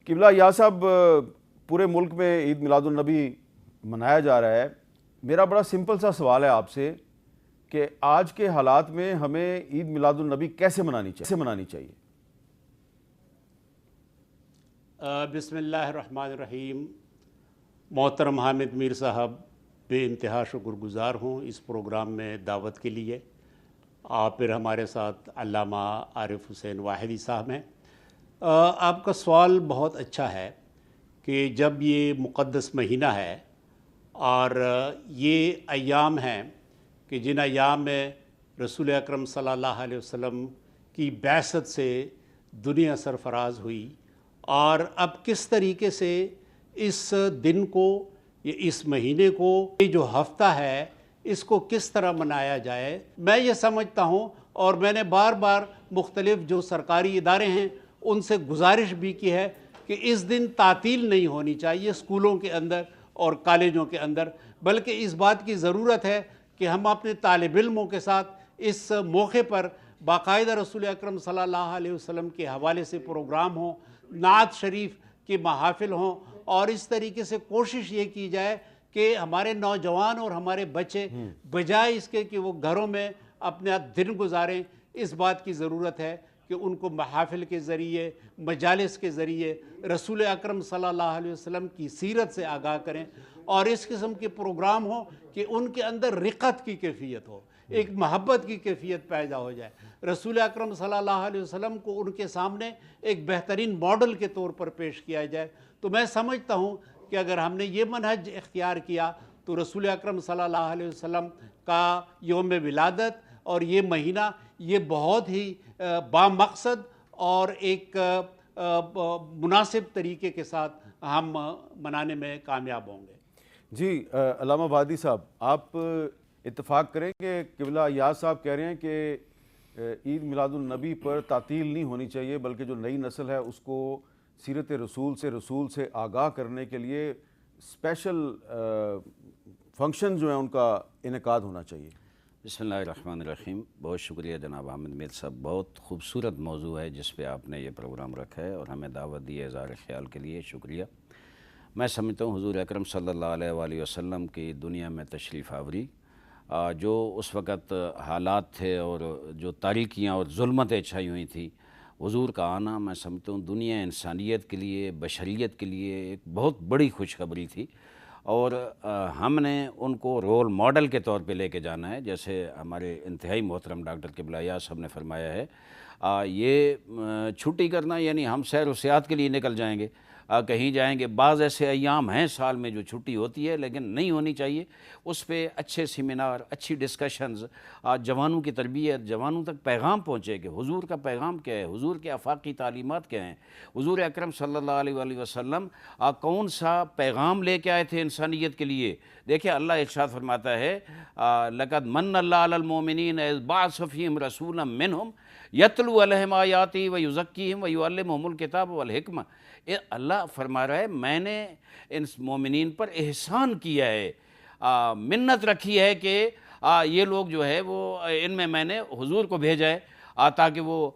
قبلہ یا صاحب پورے ملک میں عید میلاد النبی منایا جا رہا ہے. میرا بڑا سمپل سا سوال ہے آپ سے کہ آج کے حالات میں ہمیں عید میلاد النبی کیسے منانی چاہیے؟ بسم اللہ الرحمن الرحیم. محترم حامد میر صاحب بے انتہا شکر گزار ہوں اس پروگرام میں دعوت کے لیے. پھر ہمارے ساتھ علامہ عارف حسین واحدی صاحب ہیں. آپ کا سوال بہت اچھا ہے کہ جب یہ مقدس مہینہ ہے اور یہ ایام ہیں کہ جن ایام میں رسول اکرم صلی اللہ علیہ وسلم کی بعثت سے دنیا سرفراز ہوئی، اور اب کس طریقے سے اس دن کو یا اس مہینے کو، یہ جو ہفتہ ہے اس کو کس طرح منایا جائے، میں یہ سمجھتا ہوں. اور میں نے بار بار مختلف جو سرکاری ادارے ہیں ان سے گزارش بھی کی ہے کہ اس دن تعطیل نہیں ہونی چاہیے اسکولوں کے اندر اور کالجوں کے اندر، بلکہ اس بات کی ضرورت ہے کہ ہم اپنے طالب علموں کے ساتھ اس موقع پر باقاعدہ رسول اکرم صلی اللہ علیہ وسلم کے حوالے سے پروگرام ہوں، نعت شریف کے محافل ہوں، اور اس طریقے سے کوشش یہ کی جائے کہ ہمارے نوجوان اور ہمارے بچے بجائے اس کے کہ وہ گھروں میں اپنا دن گزاریں، اس بات کی ضرورت ہے کہ ان کو محافل کے ذریعے، مجالس کے ذریعے رسول اکرم صلی اللہ علیہ وسلم کی سیرت سے آگاہ کریں، اور اس قسم کے پروگرام ہوں کہ ان کے اندر رقت کی کیفیت ہو، ایک محبت کی کیفیت پیدا ہو جائے. رسول اکرم صلی اللہ علیہ وسلم کو ان کے سامنے ایک بہترین ماڈل کے طور پر پیش کیا جائے. تو میں سمجھتا ہوں کہ اگر ہم نے یہ منہج اختیار کیا تو رسول اکرم صلی اللہ علیہ وسلم کا یوم ولادت اور یہ مہینہ یہ بہت ہی بامقصد اور ایک مناسب طریقے کے ساتھ ہم منانے میں کامیاب ہوں گے. جی علامہ وادی صاحب، آپ اتفاق کریں کہ قبلہ یاز صاحب کہہ رہے ہیں کہ عید میلاد النبی پر تعطیل نہیں ہونی چاہیے، بلکہ جو نئی نسل ہے اس کو سیرت رسول سے آگاہ کرنے کے لیے اسپیشل فنکشن جو ہیں ان کا انعقاد ہونا چاہیے. بسم اللہ الرحمن الرحیم. بہت شکریہ جناب حامد میر صاحب، بہت خوبصورت موضوع ہے جس پہ آپ نے یہ پروگرام رکھا ہے اور ہمیں دعوت دی ہے. اظہار خیال کے لیے شکریہ. میں سمجھتا ہوں حضور اکرم صلی اللہ علیہ وآلہ وسلم کی دنیا میں تشریف آوری، جو اس وقت حالات تھے اور جو تاریکیاں اور ظلمتیں چھائی ہوئی تھیں، حضور کا آنا میں سمجھتا ہوں دنیا انسانیت کے لیے، بشریت کے لیے ایک بہت بڑی خوشخبری تھی، اور ہم نے ان کو رول ماڈل کے طور پہ لے کے جانا ہے. جیسے ہمارے انتہائی محترم ڈاکٹر قبلہ یاز صاحب نے فرمایا ہے، یہ چھٹی کرنا یعنی ہم سیر و سیاحت کے لیے نکل جائیں گے، کہیں جائیں گے. بعض ایسے ایام ہیں سال میں جو چھٹی ہوتی ہے لیکن نہیں ہونی چاہیے. اس پہ اچھے سیمینار، اچھی ڈسکشنز، جوانوں کی تربیت، جوانوں تک پیغام پہنچے کہ حضور کا پیغام کیا ہے، حضور کے آفاقی تعلیمات کیا ہیں، حضور اکرم صلی اللہ علیہ وآلہ وسلم کون سا پیغام لے کے آئے تھے انسانیت کے لیے. دیکھیں اللہ ارشاد فرماتا ہے، لقد من اللہ علی المؤمنین اذ بعث فیہم رسولا منہم یتلو علیہم آیاتی ویزکیہم ویعلمہم الکتاب والحکمہ. اللہ فرما رہا ہے میں نے ان مومنین پر احسان کیا ہے، منت رکھی ہے کہ یہ لوگ جو ہے وہ ان میں نے حضور کو بھیجا ہے تاکہ وہ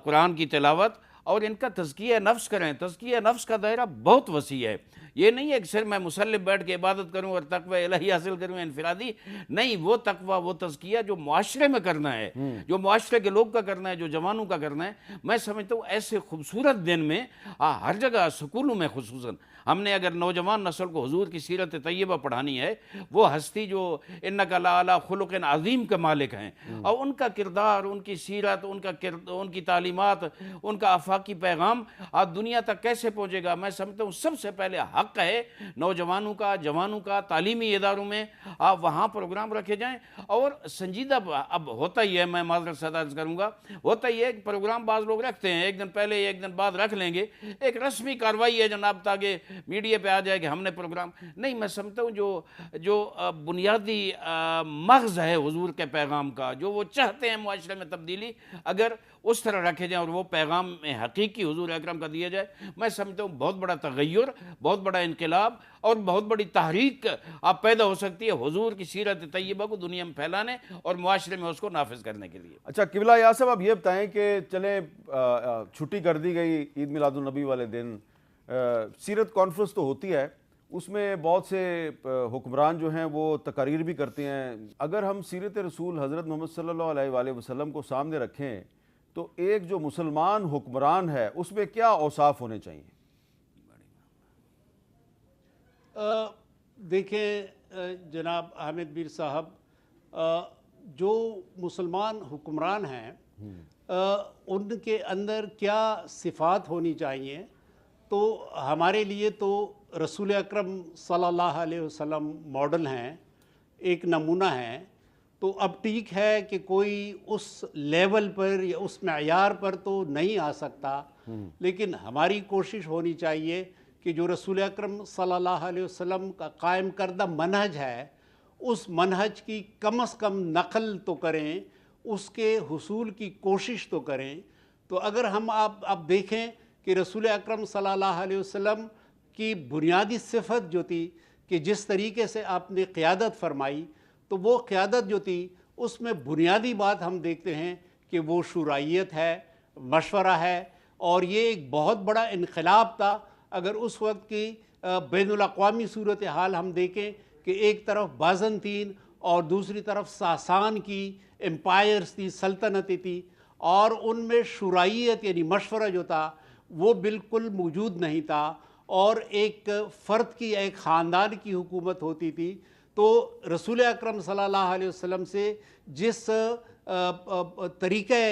قرآن کی تلاوت اور ان کا تزکیہ نفس کریں. تزکیہ نفس کا دائرہ بہت وسیع ہے. یہ نہیں ہے کہ صرف میں مسلم بیٹھ کے عبادت کروں اور تقوی الہی حاصل کروں انفرادی، نہیں. وہ تقوی، وہ تزکیہ جو معاشرے میں کرنا ہے، جو معاشرے کے لوگ کا کرنا ہے، جو جوانوں کا کرنا ہے. میں سمجھتا ہوں ایسے خوبصورت دن میں ہر جگہ اسکولوں میں خصوصاً ہم نے اگر نوجوان نسل کو حضور کی سیرت طیبہ پڑھانی ہے، وہ ہستی جو انک لعلی خلق عظیم کے مالک ہیں، اور ان کا کردار، ان کی سیرت، ان کی تعلیمات، ان کا آفاقی پیغام دنیا تک کیسے پہنچے گا. میں سمجھتا ہوں سب سے پہلے حق ہے نوجوانوں کا، جوانوں کا، تعلیمی اداروں میں وہاں پروگرام رکھے جائیں. اور سنجیدہ اب ہوتا ہی ہے، میں معذرت سے عرض کروں گا، ہوتا ہی ہے کہ پروگرام بعض لوگ رکھتے ہیں، ایک دن پہلے ایک دن بعد رکھ لیں گے، ایک رسمی کارروائی ہے جناب تاکہ میڈیا پہ آ جائے کہ ہم نے پروگرام نہیں. میں سمجھتا ہوں جو بنیادی مغز ہے حضور کے پیغام کا، جو وہ چاہتے ہیں معاشرے میں تبدیلی، اگر اس طرح رکھے جائیں اور وہ پیغام حقیقی حضور اکرم کا دیا جائے، میں سمجھتا ہوں بہت بڑا تغیر، بہت بڑا انقلاب اور بہت بڑی تحریک پیدا ہو سکتی ہے حضور کی سیرت طیبہ کو دنیا میں پھیلانے اور معاشرے میں اس کو نافذ کرنے کے لیے. اچھا قبلہ یاز صاحب، اب یہ بتائیں کہ چلیں چھٹی کر دی گئی عید میلاد النبی والے دن، سیرت کانفرنس تو ہوتی ہے، اس میں بہت سے حکمران جو ہیں وہ تقاریر بھی کرتے ہیں. اگر ہم سیرت رسول حضرت محمد صلی اللہ علیہ وآلہ وسلم کو سامنے رکھیں تو ایک جو مسلمان حکمران ہے اس میں کیا اوصاف ہونے چاہیے؟ دیکھیں جناب حامد میر صاحب، جو مسلمان حکمران ہیں ان کے اندر کیا صفات ہونی چاہیے، تو ہمارے لیے تو رسول اکرم صلی اللہ علیہ وسلم ماڈل ہیں، ایک نمونہ ہیں. تو اب ٹھیک ہے کہ کوئی اس لیول پر یا اس معیار پر تو نہیں آ سکتا، لیکن ہماری کوشش ہونی چاہیے کہ جو رسول اکرم صلی اللہ علیہ وسلم کا قائم کردہ منہج ہے اس منہج کی کم از کم نقل تو کریں، اس کے حصول کی کوشش تو کریں. تو اگر ہم آپ دیکھیں کہ رسول اکرم صلی اللہ علیہ وسلم کی بنیادی صفت جو تھی کہ جس طریقے سے آپ نے قیادت فرمائی، تو وہ قیادت جو تھی اس میں بنیادی بات ہم دیکھتے ہیں کہ وہ شورائیت ہے، مشورہ ہے. اور یہ ایک بہت بڑا انقلاب تھا. اگر اس وقت کی بین الاقوامی صورتحال ہم دیکھیں کہ ایک طرف بازنطین اور دوسری طرف ساسان کی امپائرز تھی، سلطنتیں تھی، اور ان میں شورائیت یعنی مشورہ جو تھا وہ بالکل موجود نہیں تھا، اور ایک فرد کی، ایک خاندان کی حکومت ہوتی تھی. تو رسول اکرم صلی اللہ علیہ وسلم سے جس طریقہ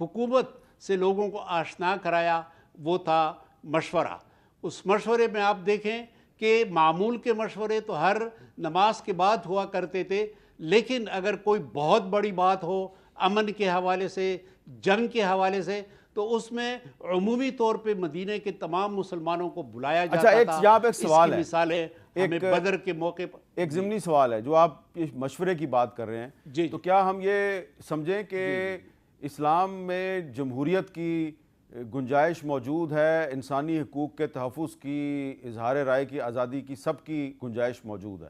حکومت سے لوگوں کو آشنا کرایا وہ تھا مشورہ. اس مشورے میں آپ دیکھیں کہ معمول کے مشورے تو ہر نماز کے بعد ہوا کرتے تھے، لیکن اگر کوئی بہت بڑی بات ہو امن کے حوالے سے، جنگ کے حوالے سے، تو اس میں عمومی طور پہ مدینہ کے تمام مسلمانوں کو بلایا جاتا تھا. اچھا، یہاں پہ ایک سوال ہے، اس کی مثال ہے ہمیں بدر کے موقع پر. ایک ضمنی سوال ہے، جو آپ مشورے کی بات کر رہے ہیں، تو کیا ہم یہ سمجھیں کہ اسلام میں جمہوریت کی گنجائش موجود ہے، انسانی حقوق کے تحفظ کی، اظہار رائے کی آزادی کی، سب کی گنجائش موجود ہے؟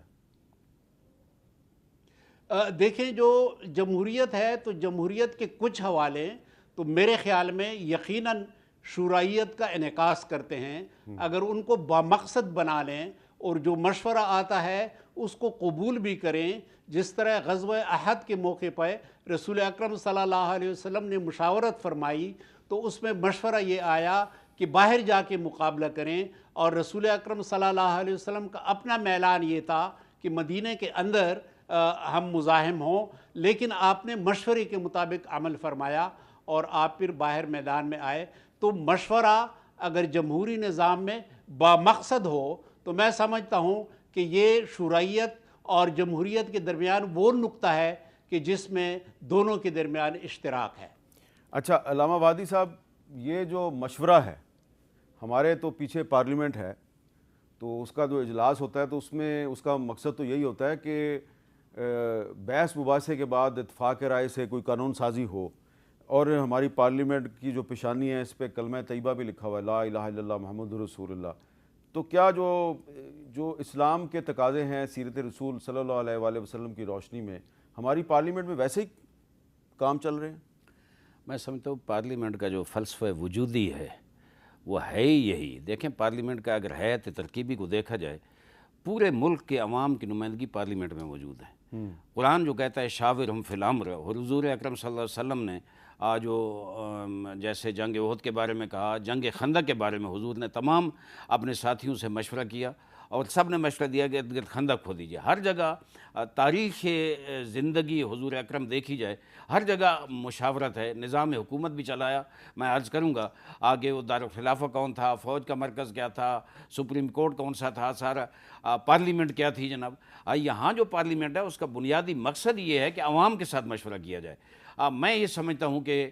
دیکھیں، جو جمہوریت ہے تو جمہوریت کے کچھ حوالے تو میرے خیال میں یقیناً شورائیت کا انعکاس کرتے ہیں. اگر ان کو بامقصد بنا لیں اور جو مشورہ آتا ہے اس کو قبول بھی کریں، جس طرح غزوہ احد کے موقع پر رسول اکرم صلی اللہ علیہ وسلم نے مشاورت فرمائی، تو اس میں مشورہ یہ آیا کہ باہر جا کے مقابلہ کریں، اور رسول اکرم صلی اللہ علیہ وسلم کا اپنا میلان یہ تھا کہ مدینہ کے اندر ہم مزاحم ہوں، لیکن آپ نے مشورے کے مطابق عمل فرمایا اور آپ پھر باہر میدان میں آئے. تو مشورہ اگر جمہوری نظام میں بامقصد ہو تو میں سمجھتا ہوں کہ یہ شورائیت اور جمہوریت کے درمیان وہ نقطہ ہے کہ جس میں دونوں کے درمیان اشتراک ہے. اچھا علامہ وادی صاحب، یہ جو مشورہ ہے، ہمارے تو پیچھے پارلیمنٹ ہے، تو اس کا جو اجلاس ہوتا ہے تو اس میں اس کا مقصد تو یہی ہوتا ہے کہ بحث مباحثے کے بعد اتفاق رائے سے کوئی قانون سازی ہو. اور ہماری پارلیمنٹ کی جو پیشانی ہے اس پہ کلمہ طیبہ بھی لکھا ہوا ہے، لا الہ الا اللہ محمد رسول اللہ. تو کیا جو اسلام کے تقاضے ہیں سیرت رسول صلی اللہ علیہ وآلہ وسلم کی روشنی میں ہماری پارلیمنٹ میں ویسے ہی کام چل رہے ہیں؟ میں سمجھتا ہوں پارلیمنٹ کا جو فلسفہ وجودی ہے وہ ہے ہی یہی. دیکھیں، پارلیمنٹ کا اگر حیات ترکیبی کو دیکھا جائے، پورے ملک کے عوام کی نمائندگی پارلیمنٹ میں موجود ہے. قرآن جو کہتا ہے شاورہم فی الامر، اور حضور اکرم صلی اللہ علیہ وسلم نے جو جیسے جنگ احد کے بارے میں کہا، جنگ خندق کے بارے میں حضور نے تمام اپنے ساتھیوں سے مشورہ کیا اور سب نے مشورہ دیا کہ ارد گرد خندق کھو دیجیے. ہر جگہ تاریخ زندگی حضور اکرم دیکھی جائے، ہر جگہ مشاورت ہے. نظام حکومت بھی چلایا. میں عرض کروں گا آگے وہ دارالخلافہ کون تھا، فوج کا مرکز کیا تھا، سپریم کورٹ کون سا تھا، سارا پارلیمنٹ کیا تھی جناب. یہاں جو پارلیمنٹ ہے اس کا بنیادی مقصد یہ ہے کہ عوام کے ساتھ مشورہ کیا جائے. میں یہ سمجھتا ہوں کہ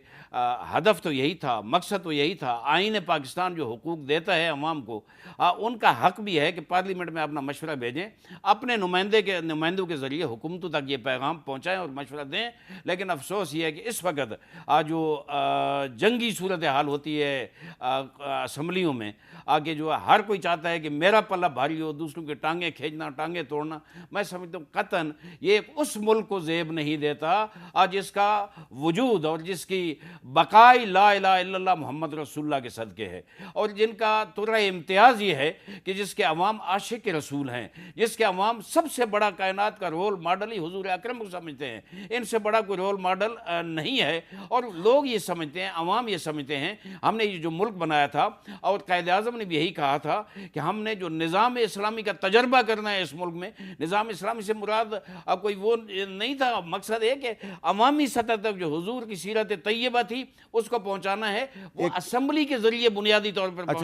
ہدف تو یہی تھا، مقصد تو یہی تھا. آئین پاکستان جو حقوق دیتا ہے عوام کو، ان کا حق بھی ہے کہ پارلیمنٹ پارلیمنٹ میں اپنا مشورہ بھیجیں، اپنے نمائندوں کے ذریعے حکومتوں تک یہ پیغام پہنچائیں اور مشورہ دیں. لیکن افسوس یہ ہے کہ اس وقت آج جو جنگی صورتحال ہوتی ہے اسمبلیوں میں، آگے جو ہر کوئی چاہتا ہے کہ میرا پلہ بھاری ہو، دوسروں کے ٹانگیں کھینچنا، ٹانگیں توڑنا، میں سمجھتا ہوں قطعاً یہ اس ملک کو زیب نہیں دیتا آج جس کا وجود اور جس کی بقائی لا الہ الا اللہ محمد رسول اللہ کے صدقے ہے، اور جن کا ترہ امتیاز یہ ہے کہ جس کے عوام عاشق رسول ہیں، جس کے عوام سب سے بڑا کائنات کا رول ماڈل ہی حضور اکرم کو سمجھتے ہیں. ان سے بڑا کوئی رول ماڈل نہیں ہے. اور لوگ یہ سمجھتے ہیں، عوام یہ سمجھتے ہیں ہم نے یہ جو ملک بنایا تھا، اور قائد اعظم نے بھی یہی کہا تھا کہ ہم نے جو نظام اسلامی کا تجربہ کرنا ہے اس ملک میں. نظام اسلامی سے مراد کوئی وہ نہیں تھا، مقصد ہے کہ عوامی سطح تک جو حضور کی سیرت طیبہ تھی اس کو پہنچانا ہے. وہ اسمبلی کے ذریعے بنیادی طور پر